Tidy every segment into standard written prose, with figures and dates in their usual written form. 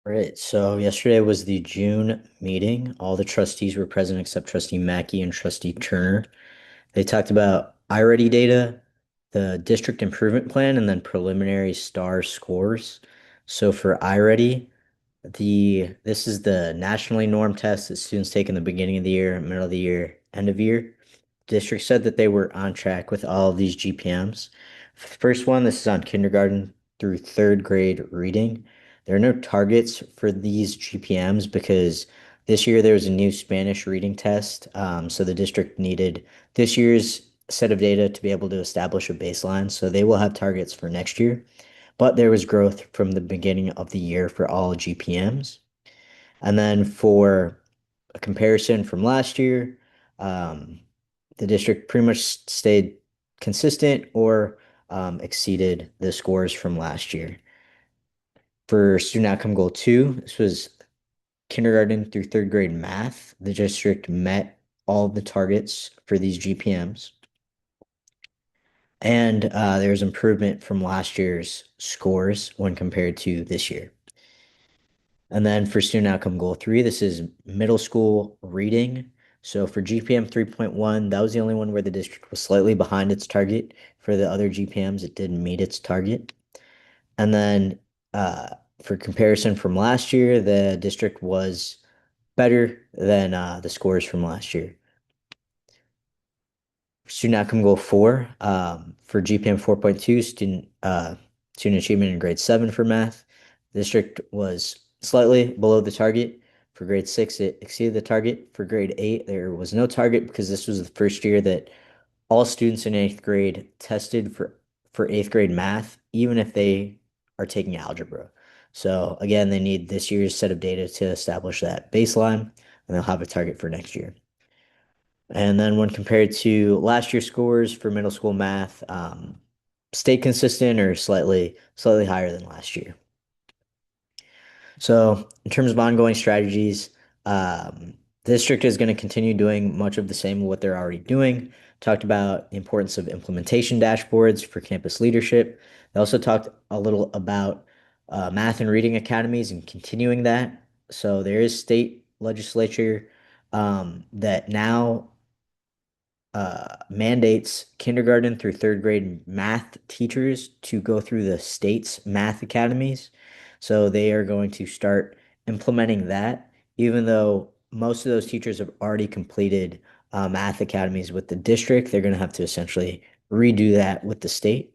All right, so yesterday was the June meeting. All the trustees were present except Trustee Mackey and Trustee Turner. They talked about iReady data, the district improvement plan, and then preliminary star scores. So for iReady, this is the nationally normed test that students take in the beginning of the year, middle of the year, end of year. District said that they were on track with all of these GPMs. First one, this is on kindergarten through third grade reading. There are no targets for these GPMs because this year there was a new Spanish reading test. So the district needed this year's set of data to be able to establish a baseline. So they will have targets for next year. But there was growth from the beginning of the year for all GPMs. And then for a comparison from last year, um, the district pretty much stayed consistent or exceeded the scores from last year. For student outcome goal two, this was kindergarten through third grade math. The district met all the targets for these GPMs. And there's improvement from last year's scores when compared to this year. And then for student outcome goal three, this is middle school reading. So for GPM 3.1, that was the only one where the district was slightly behind its target. For the other GPMs, it didn't meet its target. And then for comparison from last year, the district was better than the scores from last year. Student outcome goal four, for GPM 4.2, student achievement in grade 7 for math. The district was slightly below the target. For grade 6, it exceeded the target. For grade 8, there was no target because this was the first year that all students in 8th grade tested for 8th grade math, even if they are taking algebra. So again, they need this year's set of data to establish that baseline, and they'll have a target for next year. And then when compared to last year's scores for middle school math, stayed consistent or slightly higher than last year. So in terms of ongoing strategies, the district is going to continue doing much of the same of what they're already doing. Talked about the importance of implementation dashboards for campus leadership. They also talked a little about math and reading academies and continuing that. So there is state legislature that now mandates kindergarten through third grade math teachers to go through the state's math academies. So they are going to start implementing that, even though most of those teachers have already completed math academies with the district. They're going to have to essentially redo that with the state.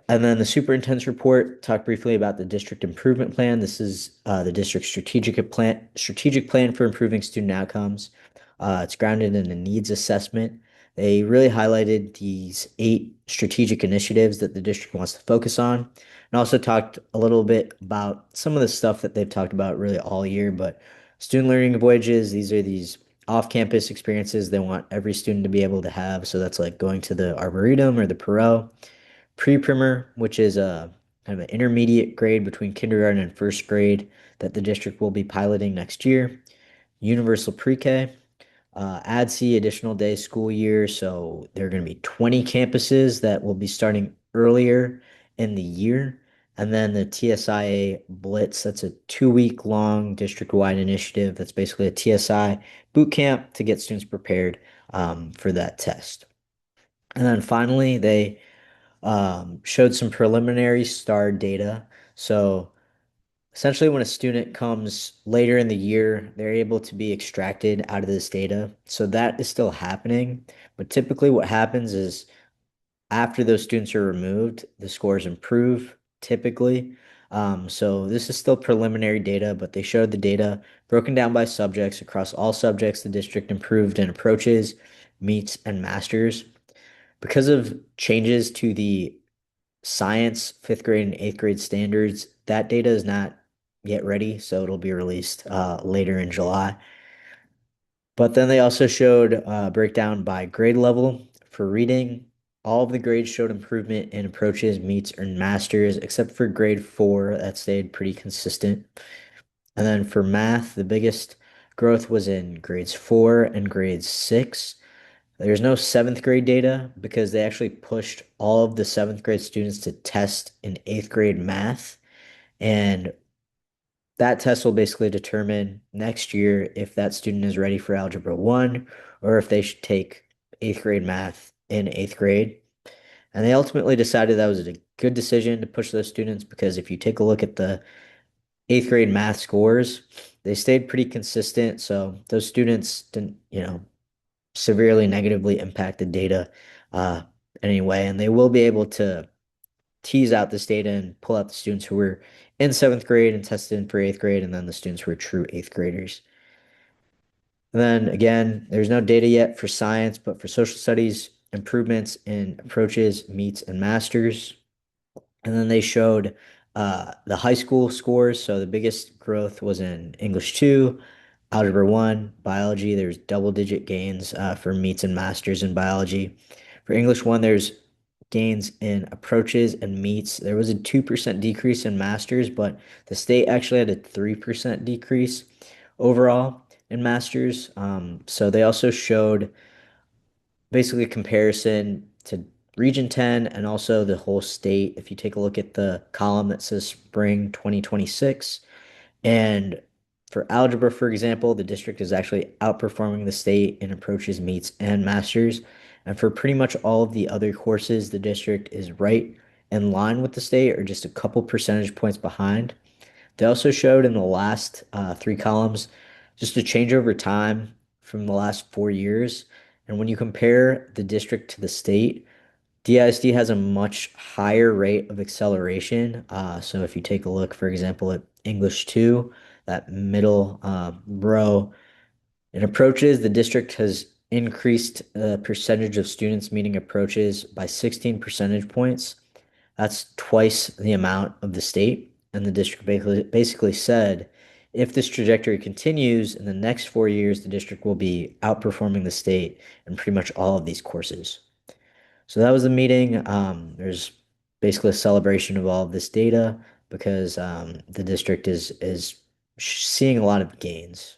And then the superintendent's report talked briefly about the district improvement plan. This is the district's strategic plan for improving student outcomes. It's grounded in a needs assessment. They really highlighted these 8 strategic initiatives that the district wants to focus on, and also talked a little bit about some of the stuff that they've talked about really all year. But student learning voyages, these are these off-campus experiences they want every student to be able to have. So that's like going to the Arboretum or the Perot. Pre-primer, which is a kind of an intermediate grade between kindergarten and first grade that the district will be piloting next year. Universal pre-K, ADC, additional day school year. So there are going to be 20 campuses that will be starting earlier in the year. And then the TSIA Blitz, that's a 2-week long district-wide initiative. That's basically a TSI boot camp to get students prepared for that test. And then finally, they showed some preliminary STAR data. So essentially, when a student comes later in the year, they're able to be extracted out of this data. So that is still happening. But typically, what happens is after those students are removed, the scores improve typically. So this is still preliminary data, but they showed the data broken down by subjects across all subjects. The district improved in approaches, meets, and masters. Because of changes to the science, fifth grade and eighth grade standards. That data is not yet ready, so it'll be released later in July. But then they also showed breakdown by grade level for reading. All of the grades showed improvement in approaches, meets, and masters, except for grade 4, that stayed pretty consistent. And then for math, the biggest growth was in grades 4 and grades 6. There's no seventh grade data because they actually pushed all of the seventh grade students to test in eighth grade math. And that test will basically determine next year if that student is ready for Algebra 1 or if they should take eighth grade math in eighth grade. And they ultimately decided that was a good decision to push those students because if you take a look at the eighth grade math scores, they stayed pretty consistent. So those students didn't, severely negatively impact the data uh, anyway. And they will be able to tease out this data and pull out the students who were in seventh grade and tested in for eighth grade, and then the students who were true eighth graders. And then again, there's no data yet for science, but for social studies, improvements in approaches, meets, and masters. And then they showed the high school scores. So the biggest growth was in English 2, Algebra 1, biology. There's double-digit gains for meets and masters in biology. For English 1, there's gains in approaches and meets. There was a 2% decrease in masters, but the state actually had a 3% decrease overall in masters. So they also showed basically a comparison to Region 10 and also the whole state. If you take a look at the column that says Spring 2026, and for algebra, for example, the district is actually outperforming the state in approaches, meets, and masters. And for pretty much all of the other courses, the district is right in line with the state or just a couple percentage points behind. They also showed in the last three columns just a change over time from the last 4 years. And when you compare the district to the state, DISD has a much higher rate of acceleration. So if you take a look, for example, at English 2, that middle row, in approaches, the district has increased the percentage of students meeting approaches by 16 percentage points. That's twice the amount of the state. And the district basically said, if this trajectory continues in the next 4 years, the district will be outperforming the state in pretty much all of these courses. So that was the meeting. There's basically a celebration of all of this data because the district is seeing a lot of gains.